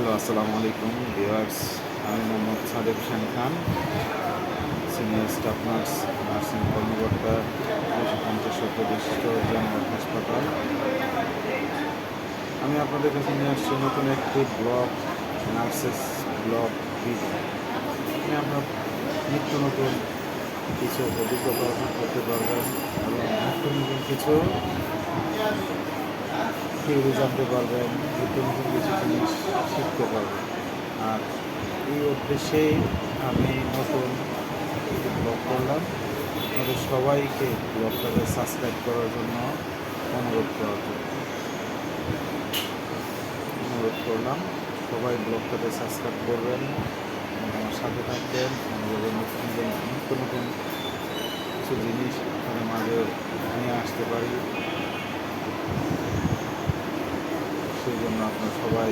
Hello, আসসালামু আলাইকুম viewers. আমি Mohammad Sadek Hossain Khan, senior staff nurse, nursing কর্মকর্তা, 250 প্রতিষ্ঠিত জেনারেল হাসপাতাল। আমি আপনাদের কাছে নিয়ে আসছি নতুন একটি ব্লগ, নার্সেস ব্লগ ভিডিও। আমি আপনার নিত্য নতুন কিছু অভিজ্ঞতা অর্জন করতে পারবেন এবং নিত্য নতুন কিছু থিওরি জানতে পারবেন, নিত্য নতুন কিছু জিনিস শিখতে পারবেন। আর এই উদ্দেশ্যেই আমি নতুন একটি ব্লগ করলাম। আপনাদের সবাইকে ব্লগটাকে সাবস্ক্রাইব করার জন্য অনুরোধ করলাম। সবাই ব্লগটাকে সাবস্ক্রাইব করবেন এবং আমার সাথে থাকবেন। আমাদের নিত্য নতুন কিছু জিনিস আপনাদের মাঝে নিয়ে আসতে পারি। সেই জন্য আপনারা সবাই